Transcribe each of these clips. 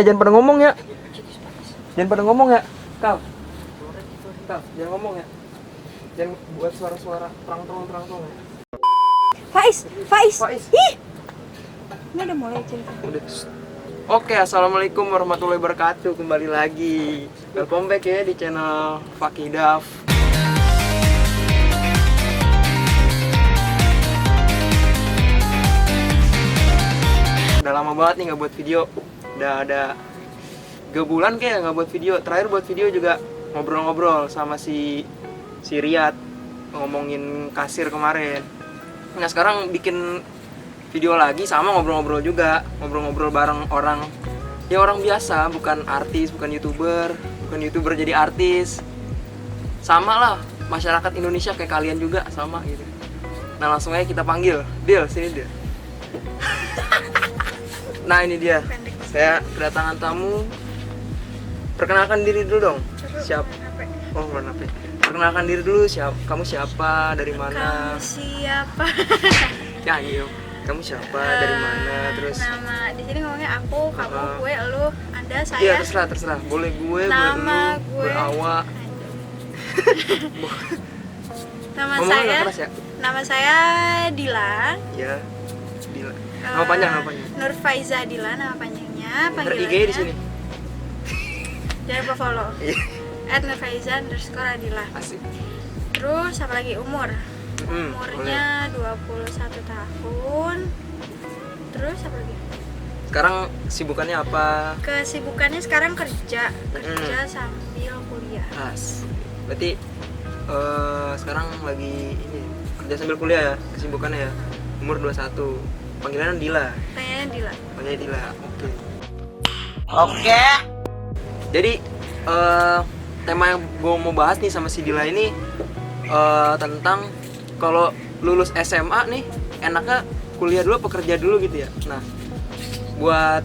Jangan pada ngomong ya. Jangan pada ngomong ya. Kal, jangan ngomong ya. Jangan buat suara-suara terang-terang ya. Faiz. Faiz. Ih. Ini udah mulai cerita. Udah. Oke, assalamualaikum warahmatullahi wabarakatuh. Kembali lagi. Welcome back ya di channel Fakidaf. Udah lama banget nih nggak buat video. Udah ada 3 bulan kayak nggak buat video. Terakhir buat video juga ngobrol-ngobrol sama si Riyad, ngomongin kasir kemarin. Nah sekarang bikin video lagi sama ngobrol-ngobrol juga, ngobrol-ngobrol bareng orang biasa, bukan artis, bukan youtuber jadi artis. Sama lah, masyarakat Indonesia kayak kalian juga sama gitu. Nah langsung aja kita panggil, Dil, sini Dil. Nah ini dia, saya kedatangan tamu. Perkenalkan diri dulu dong. Siapa? Oh mana HP? Perkenalkan diri dulu, kamu siapa, dari mana? Kamu siapa? Ya iya. Kamu siapa, dari mana, terus? Nama di sini ngomongnya aku, kamu, gue, elu, Anda, saya. Iya terserah. Boleh gue, Nama boleh lu, gue. berawak. Nama Ngomongnya saya. nggak keras ya? Nama saya Dila. Ya. Dila. Nama panjang. Nur Faiza Dila nama panjangnya. Ntar IG di sini. Jangan lupa follow. Iya. @nurfaiza_adila. Asik. Terus apa lagi umur? Umurnya 21 tahun. Terus apa lagi? Sekarang sibukannya apa? Kesibukannya sekarang kerja sambil kuliah. Berarti sekarang lagi ini kerja sambil kuliah ya, kesibukannya ya. Umur 21. Panggilannya Dila. Kayaknya Dila. Panggilnya Dila. Oke. Jadi tema yang gue mau bahas nih sama si Dila ini tentang kalau lulus SMA nih enaknya kuliah dulu apa kerja dulu gitu ya. Nah, buat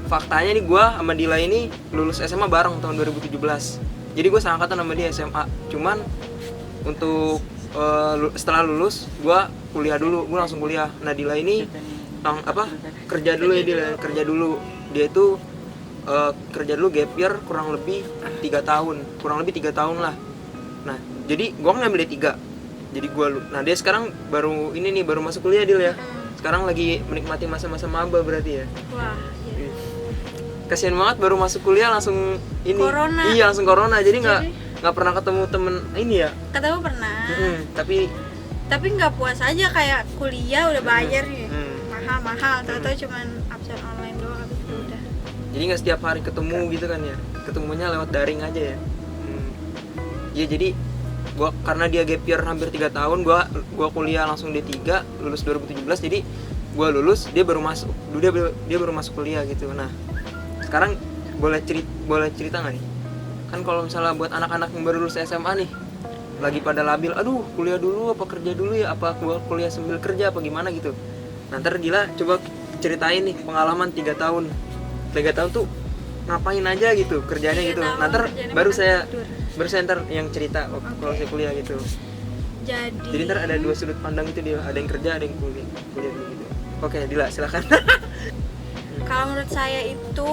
faktanya nih gue sama Dila ini lulus SMA bareng tahun 2017. Jadi gue seangkatan sama dia SMA. Cuman untuk setelah lulus gue kuliah dulu, gue langsung kuliah. Nah Dila ini kerja dulu ya Dila, kerja dulu. Dia itu kerja dulu gap year kurang lebih 3 tahun lah. Nah jadi gue ngambil D3. Jadi nah dia sekarang baru masuk kuliah Dila ya. Sekarang lagi menikmati masa-masa maba berarti ya. Wah, iya. Kasian banget baru masuk kuliah langsung ini. Corona. Iya langsung corona. Jadi nggak pernah ketemu temen ini ya. Ketemu pernah. Tapi nggak puas aja, kayak kuliah udah bayar nih. Mahal. Tahu-tahu cuman absen online doang habis itu udah. Jadi nggak setiap hari ketemu gitu kan ya. Ketemunya lewat daring aja ya. Iya jadi karena dia gap year hampir 3 tahun, gua kuliah langsung D3, lulus 2017. Jadi gua lulus, dia baru masuk kuliah gitu. Nah sekarang boleh cerita nggak nih? Kan kalau misalnya buat anak-anak yang baru lulus SMA nih, lagi pada labil, aduh kuliah dulu apa kerja dulu ya, apa gua kuliah sambil kerja apa gimana gitu. Nah ntar Dila coba ceritain nih pengalaman 3 tahun tuh ngapain aja gitu kerjanya gitu. Nah ntar baru saya ntar yang cerita kalau saya kuliah gitu. Jadi ntar ada 2 sudut pandang itu dia, ada yang kerja, ada yang kuliah gitu. Oke Dila silakan. Kalau menurut saya itu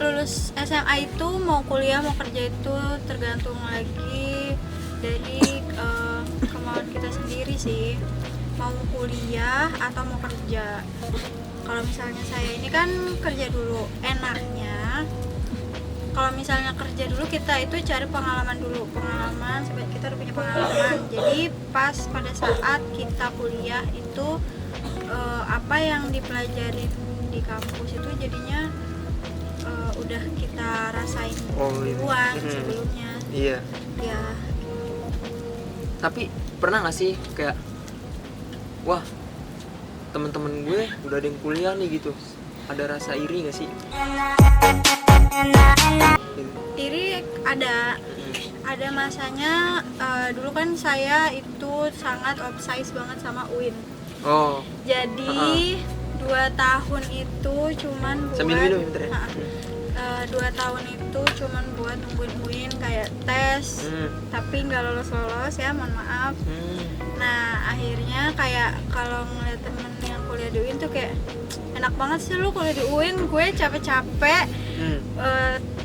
lulus SMA itu mau kuliah mau kerja itu tergantung lagi dari kemauan kita sendiri sih, mau kuliah atau mau kerja. Kalau misalnya saya ini kan kerja dulu, enaknya kalau misalnya kerja dulu kita itu cari pengalaman sampai kita udah punya pengalaman. Jadi pas pada saat kita kuliah itu apa yang dipelajari di kampus itu jadinya udah kita rasain duluan sebelumnya. Iya. Ya. Tapi pernah nggak sih kayak wah temen-temen gue udah ada yang kuliah nih gitu, ada rasa iri nggak sih? Iri ada masanya. Dulu kan saya itu sangat obsess banget sama UIN. Jadi 2 tahun itu cuman buat sambil minum bentar ya. 2 tahun itu cuman buat nungguin UIN kayak tes, tapi nggak lolos ya, mohon maaf. Nah akhirnya kayak kalau ngeliat temen yang kuliah di UIN tuh kayak enak banget sih lu kuliah di UIN, gue capek-capek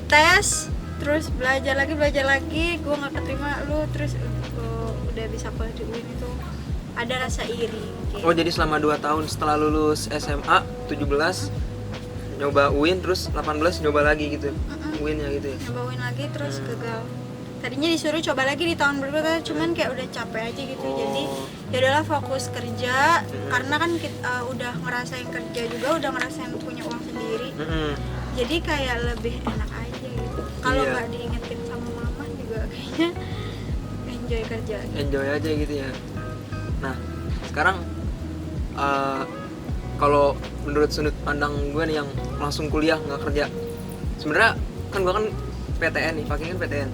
tes terus belajar lagi gue nggak keterima, lu terus udah bisa kuliah di UIN itu ada rasa iri gitu. Oh jadi selama 2 tahun setelah lulus SMA 17 nyoba UIN, terus 18 nyoba lagi gitu UIN-nya gitu ya? Nyoba UIN lagi terus gagal. Tadinya disuruh coba lagi di tahun berikutnya, cuman kayak udah capek aja gitu. Jadi ya udahlah fokus kerja, karena kan kita udah ngerasain kerja juga, udah ngerasain punya uang sendiri. Jadi kayak lebih enak aja gitu. Kalau nggak diingetin sama mama juga kayaknya enjoy kerja. Enjoy aja gitu ya. Nah sekarang kalau menurut sudut pandang gue nih yang langsung kuliah nggak kerja, sebenarnya kan gue kan PTN nih, pakai kan PTN.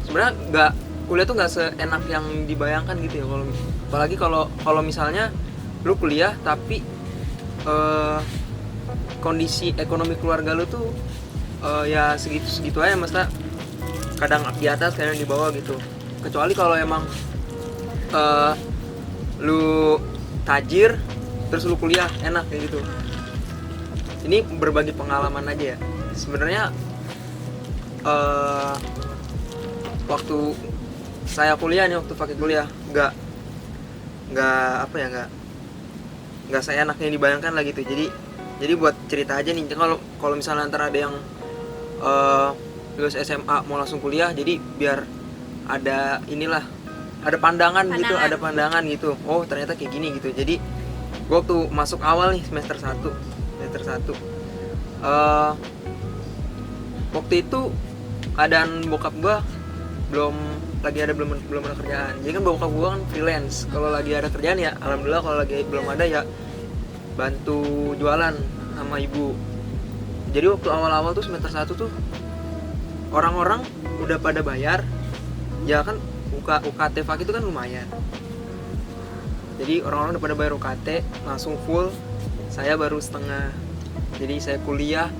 Sebenarnya nggak, kuliah tuh nggak seenak yang dibayangkan gitu ya. Apalagi kalau misalnya lu kuliah tapi kondisi ekonomi keluarga lu tuh ya segitu aja, masa kadang di atas kadang di bawah gitu. Kecuali kalau emang lu tajir terus lu kuliah enak kayak gitu. Ini berbagi pengalaman aja ya. Sebenarnya waktu saya kuliah nih, waktu pakai kuliah nggak seenaknya yang dibayangkan lah gitu. Jadi buat cerita aja nih, kalau misalnya antara ada yang lulus SMA mau langsung kuliah, jadi biar ada pandangan gitu. Oh ternyata kayak gini gitu. Jadi gue waktu masuk awal nih semester 1 waktu itu keadaan bokap gue belum ada kerjaan. Jadi kan bokap gue kan freelance. Kalau lagi ada kerjaan ya alhamdulillah, kalau lagi belum ada ya bantu jualan sama ibu. Jadi waktu awal-awal tuh semester 1 tuh orang-orang udah pada bayar. Ya kan UKT FAK itu kan lumayan. Jadi orang-orang udah pada bayar UKT langsung full. Saya baru setengah. Jadi saya kuliah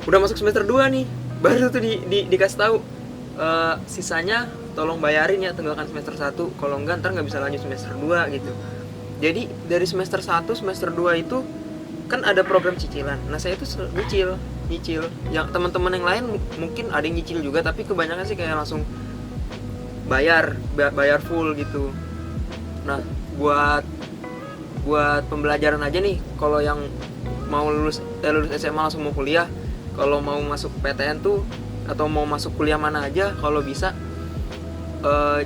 udah masuk semester 2 nih, baru tuh dikasih tahu sisanya tolong bayarin ya tunggakan semester 1, kalau enggak ntar nggak bisa lanjut semester 2 gitu. Jadi dari semester 1 semester 2 itu kan ada program cicilan. Nah saya itu nyicil. Yang teman-teman yang lain mungkin ada yang nyicil juga, tapi kebanyakan sih kayak langsung bayar full gitu. Nah buat pembelajaran aja nih, kalau yang mau lulus SMA langsung mau kuliah, kalau mau masuk PTN tuh atau mau masuk kuliah mana aja, kalau bisa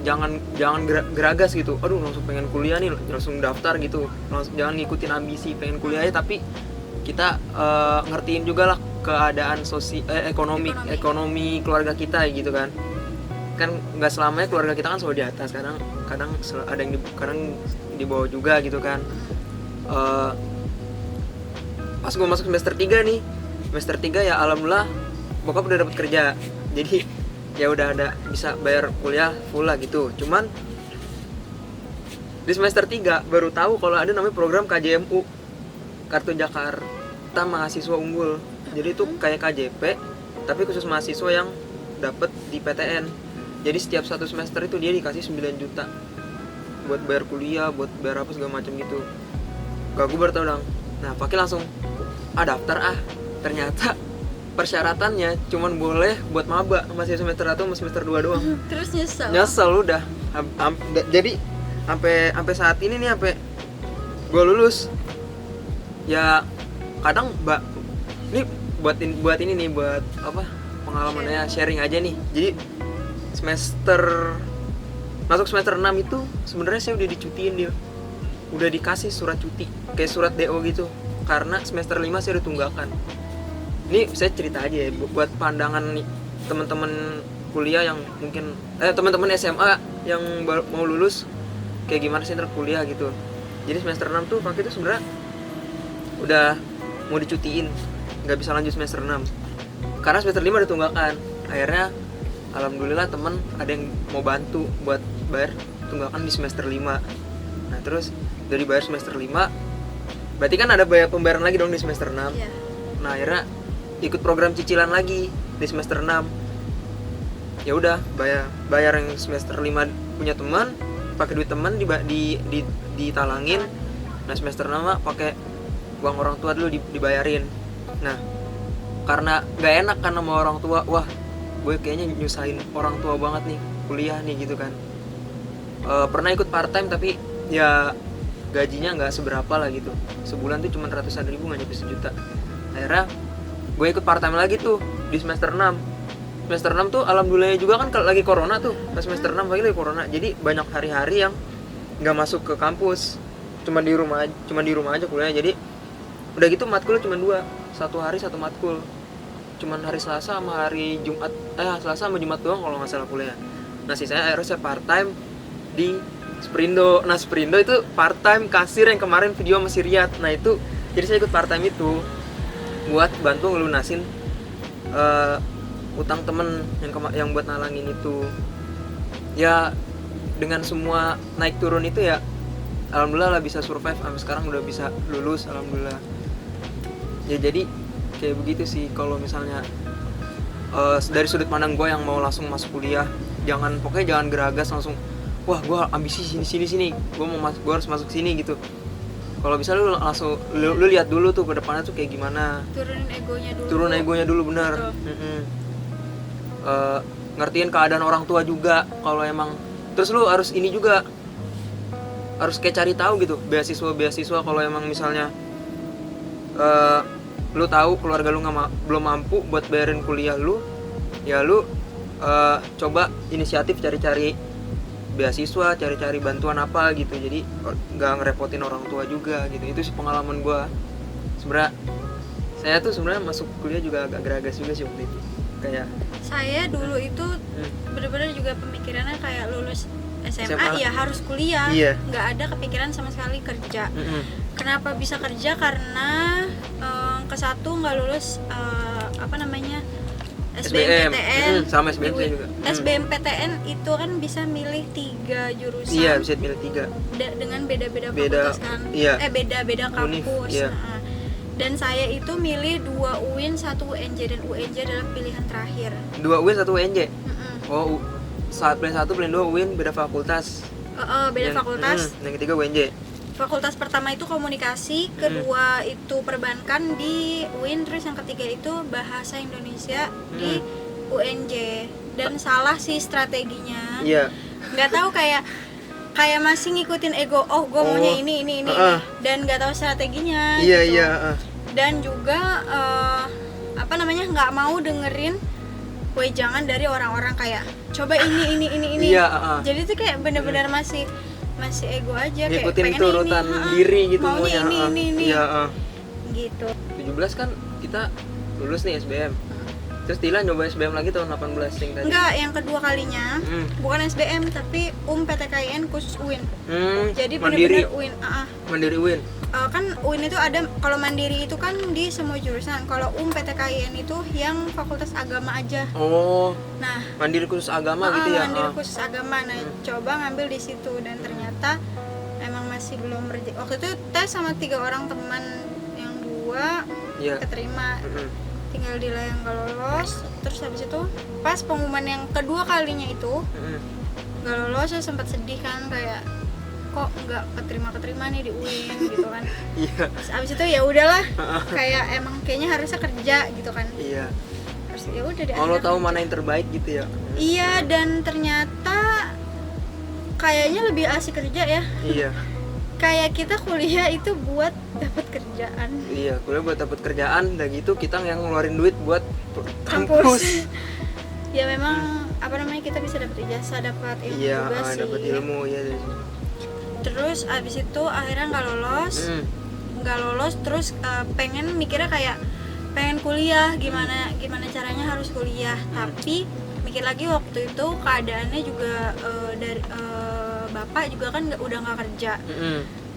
jangan geragas gitu. Aduh langsung pengen kuliah nih, langsung daftar gitu. Jangan ngikutin ambisi pengen kuliah aja, tapi kita ngertiin juga lah keadaan ekonomi keluarga kita gitu kan. Kan nggak selamanya keluarga kita kan selalu di atas, kadang ada yang kadang di bawah juga gitu kan. Pas gue masuk semester 3 nih, semester 3 ya alhamdulillah bokap udah dapat kerja, jadi ya udah ada bisa bayar kuliah full lah gitu. Cuman di semester 3 baru tahu kalau ada namanya program KJMU, Kartu Jakarta Mahasiswa Unggul. Jadi itu kayak KJP tapi khusus mahasiswa yang dapat di PTN. Jadi setiap satu semester itu dia dikasih 9 juta buat bayar kuliah, buat bayar apa segala macam gitu. Gak, gue baru tau dong. Nah pakai langsung daftar. Ternyata persyaratannya cuman boleh buat maba, masih semester 1 sama semester 2 doang. Terus Nyesel udah. Jadi sampai saat ini nih, sampai gue lulus ya kadang ini buat ini nih, buat apa, pengalamannya sharing aja nih. Jadi masuk semester 6 itu sebenarnya saya udah dicutiin, dia udah dikasih surat cuti kayak surat DO gitu, karena semester 5 saya udah tunggakan. Ini saya cerita aja ya buat pandangan nih teman-teman kuliah yang mungkin teman-teman SMA yang mau lulus kayak gimana sih ntar kuliah gitu. Jadi semester 6 tuh waktu itu sebenarnya udah mau dicutiin, nggak bisa lanjut semester 6 karena semester 5 udah tunggakan. Akhirnya alhamdulillah temen ada yang mau bantu buat bayar tunggakan di semester 5. Nah terus dari bayar semester 5 berarti kan ada bayar pembayaran lagi dong di semester 6. Yeah. Nah akhirnya ikut program cicilan lagi di semester 6. Ya udah bayar yang semester 5 punya teman, pakai duit teman ditalangin. Nah semester 6 pakai uang orang tua dulu dibayarin. Nah karena nggak enak kan sama orang tua, wah gue kayaknya nyusahin orang tua banget nih kuliah nih gitu kan. Pernah ikut part time tapi ya gajinya nggak seberapa lah gitu, sebulan tuh cuma ratusan ribu, nggak nyampe sejuta. Akhirnya gue ikut part time lagi tuh di semester 6. Semester 6 tuh alhamdulillah juga kan lagi corona tuh, pas semester 6 lagi corona, jadi banyak hari-hari yang nggak masuk ke kampus, cuma di rumah aja kuliahnya. Jadi udah gitu matkul cuma 2, satu hari satu matkul, cuman hari Selasa sama hari Jumat, Selasa sama Jumat doang kalau nggak salah kuliah. Nah sisanya akhirnya saya part time di Sperindo. Nah Sperindo itu part time kasir yang kemarin video sama si Riyad. Nah itu jadi saya ikut part time itu buat bantu ngelunasin utang temen yang buat nalangin itu. Ya dengan semua naik turun itu ya alhamdulillah lah bisa survive sampai sekarang, udah bisa lulus alhamdulillah. Ya jadi kayak begitu sih kalau misalnya dari sudut pandang gue yang mau langsung masuk kuliah, pokoknya jangan geragas langsung wah gue ambisi sini gue harus masuk sini gitu. Kalau bisa lu langsung lu lihat dulu tuh ke depannya tuh kayak gimana, turunin egonya dulu benar. Ngertiin keadaan orang tua juga kalau emang, terus lu harus ini juga harus kayak cari tahu gitu beasiswa kalau emang misalnya lu tahu keluarga lu belum mampu buat bayarin kuliah lu, ya lu coba inisiatif cari-cari beasiswa, cari-cari bantuan apa gitu, jadi nggak ngerepotin orang tua juga gitu. Itu sih pengalaman gue. Sebenarnya saya tuh sebenarnya masuk kuliah juga agak geragas juga sih waktu itu. Kayak saya dulu itu benar-benar juga pemikirannya kayak lulus SMA ya harus kuliah, nggak ada kepikiran sama sekali kerja. Kenapa bisa kerja? Karena kesatu nggak lulus SBMPTN, sama SBM juga. SBMPTN itu kan bisa milih 3 jurusan. Iya, bisa milih 3. Dengan beda-beda fakultas kan. Iya. Beda-beda kampus. Iya. Nah, dan saya itu milih 2 UIN, 1 UNJ, dan UNJ adalah pilihan terakhir. 2 UIN, 1 UNJ. Oh, plan 1, plan 2 UIN beda fakultas. Beda fakultas. Yang ketiga UNJ. Fakultas pertama itu komunikasi, kedua itu perbankan di UIN, terus yang ketiga itu bahasa Indonesia di UNJ. Dan salah sih strateginya. Iya. Nggak tahu kayak masih ngikutin ego. Oh, gue maunya ini. Dan nggak tahu strateginya. Iya, gitu. Iya. Dan juga nggak mau dengerin wejangan dari orang-orang kayak coba ini. Iya. Jadi tuh kayak benar-benar masih ego aja, ngikutin kayak turutan diri gitu maunya ini. Iya. Gitu. 17 kan kita lulus nih SBM. Terus Tila nyoba SBM lagi tahun 18 yang tadi. Enggak, yang kedua kalinya bukan SBM tapi PTKIN khusus UIN. Jadi mandiri. benar-benar UIN. Mandiri UIN. Kan UIN itu ada, kalau mandiri itu kan di semua jurusan. Kalau PTKIN itu yang fakultas agama aja. Oh. Nah, mandiri khusus agama gitu ya. Mandiri khusus agama. Nah, coba ngambil di situ dan ternyata emang masih belum rezeki. Waktu itu tes sama 3 orang teman, yang 2 keterima. Tinggal Dila yang gak lolos. Terus habis itu pas pengumuman yang kedua kalinya itu gak lolos, saya sempat sedih kan, kayak kok nggak keterima nih di UIN gitu kan. Iya. Terus abis itu ya udahlah, kayak emang kayaknya harusnya kerja gitu kan. Iya. Terus ya udah deh. Kalau tahu mana yang terbaik gitu ya. Iya, dan ternyata kayaknya lebih asik kerja ya. Iya. Kayak kita kuliah itu buat dapat kerjaan. Iya, kuliah buat dapat kerjaan, dan gitu kita yang ngeluarin duit buat kampus. Ya memang kita bisa dapat ijazah, dapat ilmu juga sih. Iya, dapat ilmu ya. Terus abis itu akhirnya nggak lolos, terus mikirnya kayak pengen kuliah, gimana caranya harus kuliah. Tapi mikir lagi waktu itu keadaannya juga dari bapak juga kan udah nggak kerja.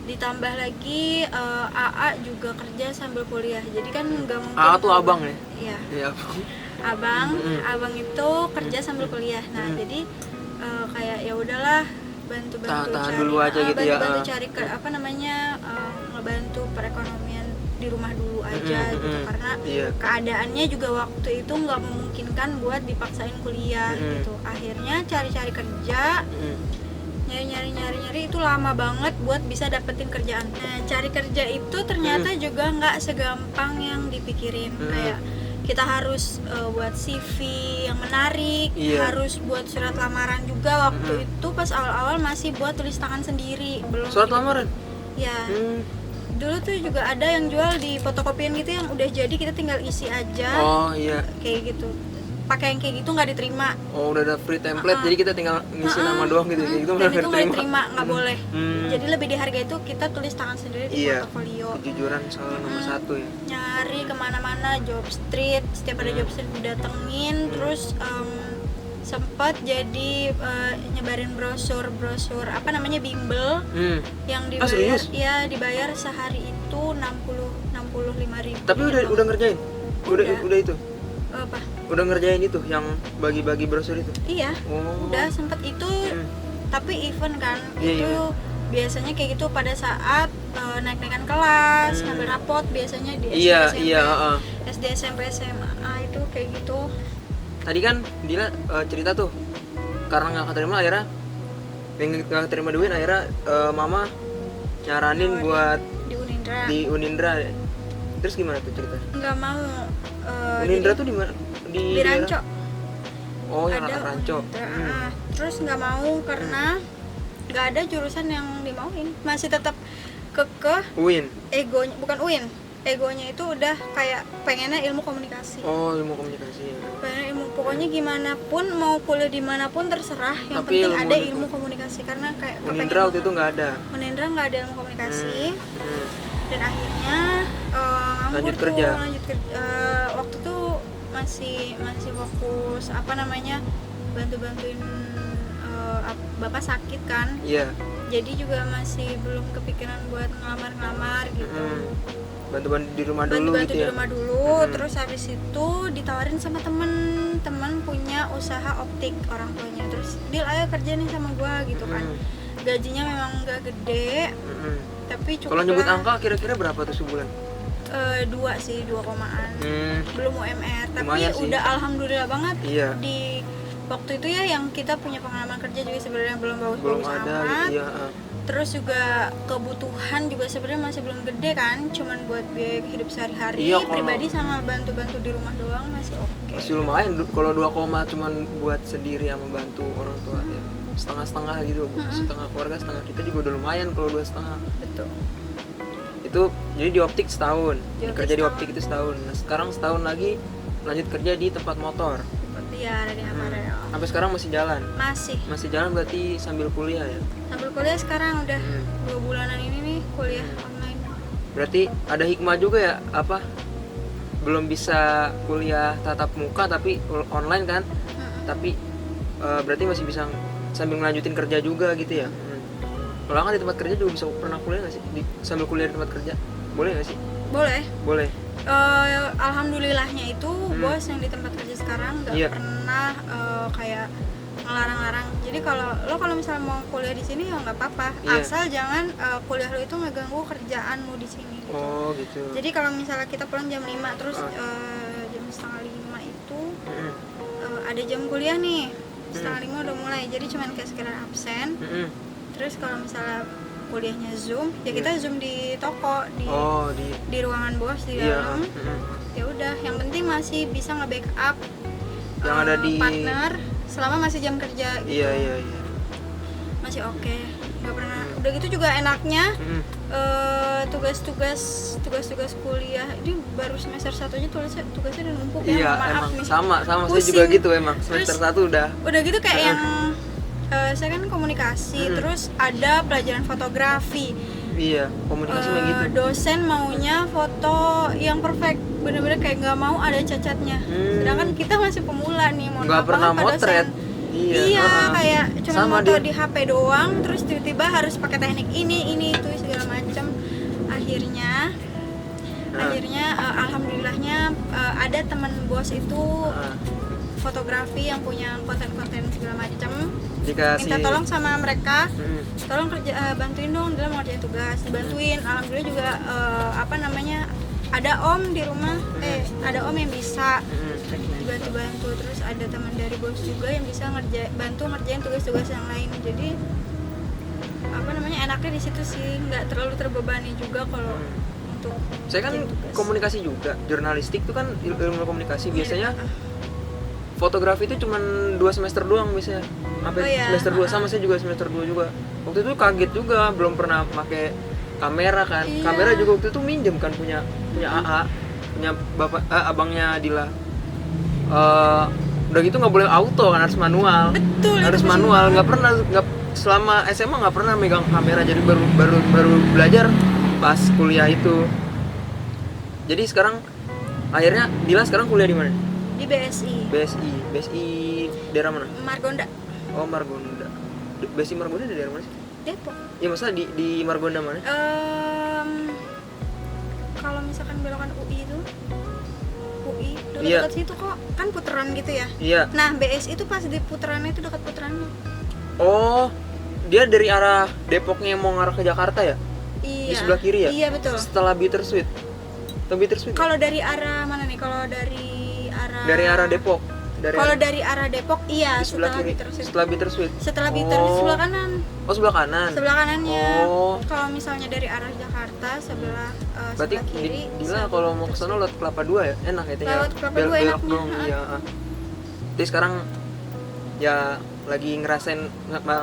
Ditambah lagi AA juga kerja sambil kuliah, jadi kan nggak mungkin. AA tuh abang ya? Iya. Abang itu kerja sambil kuliah. Nah jadi kayak ya udahlah, bantu tahan cari dulu aja gitu ya. Bantu cari ngebantu perekonomian di rumah dulu aja gitu, karena Iya. keadaannya juga waktu itu nggak memungkinkan buat dipaksain kuliah gitu. Akhirnya cari-cari kerja, nyari itu lama banget buat bisa dapetin kerjaan. Nah, cari kerja itu ternyata juga nggak segampang yang dipikirin. Kayak kita harus buat CV yang menarik, Iya. harus buat surat lamaran juga. Waktu itu pas awal-awal masih buat tulis tangan sendiri, belum Surat lamaran? ya. Dulu tuh juga ada yang jual di fotokopian gitu yang udah jadi, kita tinggal isi aja. Oh iya. Kayak gitu. Pakai yang kayak gitu nggak diterima. Oh udah ada free template, jadi kita tinggal ngisi nama doang gitu. Kayak gitu Dan udah itu nggak diterima, nggak boleh. Hmm. Jadi lebih dihargai itu kita tulis tangan sendiri di Iya. portofolio. Kejujuran soal nomor satu ya. Nyari kemana-mana, job street, setiap ada job street didatengin. Terus sempat jadi nyebarin brosur apa namanya, bimbel yang dibayar, serius? ya dibayar sehari itu 65.000. Tapi udah ngerjain? Udah itu? Apa? Udah ngerjain itu yang bagi-bagi brosur itu? Iya, Oh. udah sempet itu. Tapi event kan, Iya, itu event. biasanya kayak gitu pada saat naik-naikan kelas, ngambil rapot biasanya di SD, Iya, SMP, iya, heeh. SD, SMP, SMA itu kayak gitu. Tadi kan Dila cerita tuh karena nggak keterima akhirnya nggak keterima di UIN, akhirnya mama nyaranin buat Di Unindra. di Unindra. Terus gimana tuh ceritanya? Nggak mau. Unindra jadi tuh di mana? di daerah- Ranco. Oh yang Ada Ranco. Unindra. Terus nggak mau karena nggak ada jurusan yang dimauin. Masih tetap kekeh UIN. egonya, bukan UIN. Egonya itu udah kayak pengennya ilmu komunikasi. Oh ilmu komunikasi. Pengen ilmu, pokoknya gimana pun, mau kuliah dimanapun terserah, yang Tapi penting ilmu ada itu. ilmu komunikasi, karena kayak Unindra waktu itu nggak ada. Unindra nggak ada ilmu komunikasi. Dan akhirnya Lanjut nganggur kerja. tuh, lanjut kerja. Waktu tuh masih fokus apa namanya, bantuin bapak sakit kan, Iya. jadi juga masih belum kepikiran buat ngelamar gitu. Bantu-bantu di rumah dulu Bantu-bantu gitu di ya. rumah dulu. Terus habis itu ditawarin sama temen punya usaha optik orang tuanya. Terus Dil, ayo kerja nih sama gua gitu kan. Gajinya memang gak gede, tapi cukup. Kalau nyebut lah. angka kira-kira berapa tuh sebulan? 2 komaan. Belum UMR, tapi Lumayan sih. udah alhamdulillah banget. Iya. Di waktu itu ya yang kita punya pengalaman kerja juga sebenarnya belum Belum bagus-bagus ada amat. gitu ya. Terus juga kebutuhan juga sebenarnya masih belum gede kan, cuman buat biaya hidup sehari-hari, Iya, kalau- pribadi sama bantu-bantu di rumah doang masih oke. Masih lumayan kalau 2 koma cuman buat sendiri sama bantu orang tua ya. Setengah-setengah gitu. Setengah keluarga, setengah kita juga udah lumayan kalau 2,5. Betul. Itu jadi di optik setahun. Di optik Kerja di setahun. optik itu setahun. Nah, sekarang setahun lagi lanjut kerja di tempat motor. Iya, ada di Amareo. Sampai sekarang masih jalan. Masih Jalan berarti sambil kuliah ya. sambil kuliah sekarang udah 2 bulanan ini nih kuliah online. Berarti ada hikmah juga ya, apa? Belum bisa kuliah tatap muka tapi online kan? Tapi berarti masih bisa sambil ngelanjutin kerja juga gitu ya. Kalau kan di tempat kerja juga bisa pernah kuliah nggak sih? Sambil kuliah di tempat kerja boleh nggak sih? Boleh. Boleh. Alhamdulillahnya itu bos yang di tempat kerja sekarang nggak Iya. pernah kayak ngelarang-larang. Jadi kalau misalnya mau kuliah di sini ya nggak apa-apa, Iya. asal jangan kuliah lo itu ngeganggu kerjaanmu di sini gitu. Oh gitu. Jadi kalau misalnya kita pulang jam 5 terus jam setengah 5 itu ada jam kuliah nih, setengah 5 udah mulai, jadi cuman kayak sekedar absen. Terus kalau misalnya kuliahnya Zoom, ya kita Zoom di toko, di ruangan bos di dalam. Ya udah, yang penting masih bisa nge-backup yang ada di partner selama masih jam kerja gitu. Iya. Masih oke. Nggak pernah. Udah gitu juga enaknya tugas-tugas kuliah ini baru semester 1 aja tugasnya udah numpuk ya. Iya, Maaf emang nih. sama saya Pusing. juga gitu emang. Semester Terus 1 udah. Udah gitu kayak yang saya kan komunikasi, terus ada pelajaran fotografi. Iya, komunikasi kayak gitu. Dosen maunya foto yang perfect, bener-bener kayak nggak mau ada cacatnya. Sedangkan kita masih pemula nih, mohon Nggak maaf pernah banget Pak motret. dosen. Iya, Iya, kayak cuma Sama moto dia. di HP doang, terus tiba-tiba harus pakai teknik ini itu segala macam. Akhirnya alhamdulillahnya ada teman bos itu fotografi yang punya konten-konten segala macam. Dikasih Minta tolong sama mereka, tolong bantuin dong dalam ngerjain tugas, dibantuin. Alhamdulillah juga ada om di rumah, ada om yang bisa Mm-mm. bantu-bantu, terus ada teman dari bos juga yang bisa bantu ngerjain tugas-tugas yang lain. Jadi apa namanya, enaknya di situ sih, nggak terlalu terbebani juga kalau untuk Saya kan ngerjain tugas. komunikasi juga, jurnalistik itu kan ilmu komunikasi. Iya. Biasanya fotografi itu cuma 2 semester doang biasanya. Sampai Oh iya, semester 2 sama saya juga semester 2 juga. Waktu itu kaget juga, belum pernah pakai kamera kan. Iya. Kamera juga waktu itu minjem kan punya AA, punya bapak abangnya Dila. Udah gitu nggak boleh auto kan, harus manual. Betul, Harus itu manual, nggak pernah selama SMA nggak pernah megang kamera, jadi baru belajar pas kuliah itu. Jadi sekarang akhirnya Dila sekarang kuliah di mana? di BSI BSI daerah mana? Margonda, Oh, Margonda. BSI Margonda di daerah mana sih? Depok. Ya masa di Margonda mana? Kalau misalkan belokan UI itu dekat Iya. situ kok, kan putaran gitu ya. Iya. Nah BSI itu pas di putarannya itu dekat putarannya. Oh, dia dari arah Depoknya mau ngarah ke Jakarta ya? Iya. Di sebelah kiri ya? Iya betul. Setelah Bittersweet. Atau Bittersweet? Kalau dari arah mana nih? Kalau dari Dari arah Depok. Kalau dari arah Depok, iya, di sebelah setelah kiri. Bittersweet. Setelah Bittersweet. Setelah Bittersweet sebelah kanan. Oh, sebelah kanan. Sebelah kanannya. Oh. Kalau misalnya dari arah Jakarta sebelah Berarti sebelah kiri. Dila sebelah kalau mau ke sana lewat Kelapa 2 ya? Enak ya tinggal Lewat Kelapa belok 2 enaknya, dong. ha. Iya. Jadi sekarang ya lagi ngerasain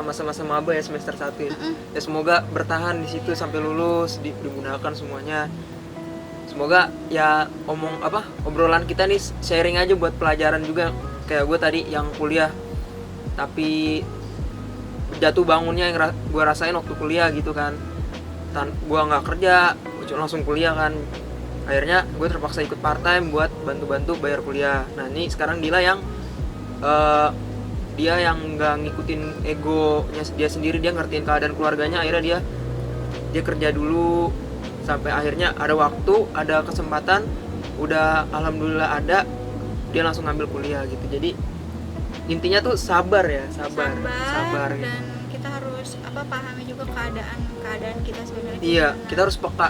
masa-masa maba ya, semester 1 ya. Ya semoga bertahan di situ sampai lulus, digunakan semuanya. Semoga ya obrolan kita nih sharing aja buat pelajaran juga, kayak gue tadi yang kuliah tapi jatuh bangunnya yang gue rasain waktu kuliah gitu kan. Gue nggak kerja, gue cuma langsung kuliah kan. Akhirnya gue terpaksa ikut part time buat bantu-bantu bayar kuliah. Nah ini sekarang Dila yang dia yang nggak ngikutin egonya dia sendiri, dia ngertiin keadaan keluarganya. Akhirnya dia kerja dulu sampai akhirnya ada waktu, ada kesempatan, udah alhamdulillah ada, dia langsung ngambil kuliah gitu. Jadi intinya tuh sabar ya, sabar gitu. Dan kita harus pahami juga keadaan kita sebenarnya. Iya, gimana. kita harus peka.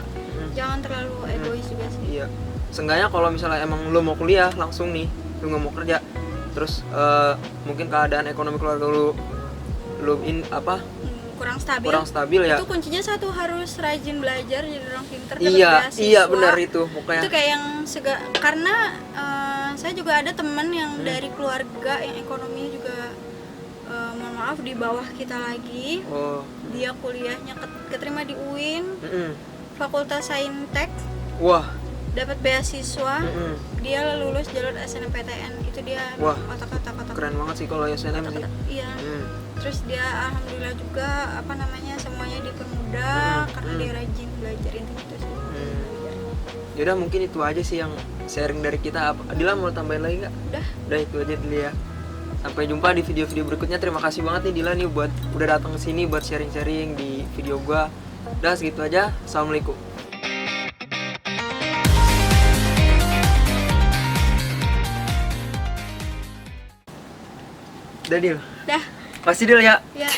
Jangan terlalu egois juga sih. Iya, seenggaknya kalau misalnya emang lo mau kuliah langsung nih, lo nggak mau kerja, terus mungkin keadaan ekonomi keluarga lo kurang stabil ya. Itu kuncinya satu, harus rajin belajar, jadi orang pinter, dapat Iya beasiswa. benar itu pokoknya. Itu kayak yang karena saya juga ada teman yang dari keluarga yang ekonominya juga mohon maaf di bawah kita lagi. Oh. Dia kuliahnya keterima di UIN, Mm-mm. Fakultas Saintek, Wah. dapat beasiswa. Mm-mm. Dia lulus jalur SNMPTN. Itu dia Wah. otak-otak Keren banget sih kalau SNM sih. Iya. Mm. Terus dia alhamdulillah juga semuanya dipermudah karena dia rajin belajar, intinya itu sih. Yaudah mungkin itu aja sih yang sharing dari kita. Dila mau tambahin lagi nggak? Udah itu aja dulu ya. Sampai jumpa di video-video berikutnya. Terima kasih banget nih Dila nih buat udah datang ke sini buat sharing-sharing di video gua. Udah segitu aja. Assalamualaikum. Udah Dil. Dah. Pasti Dil ya. Ya.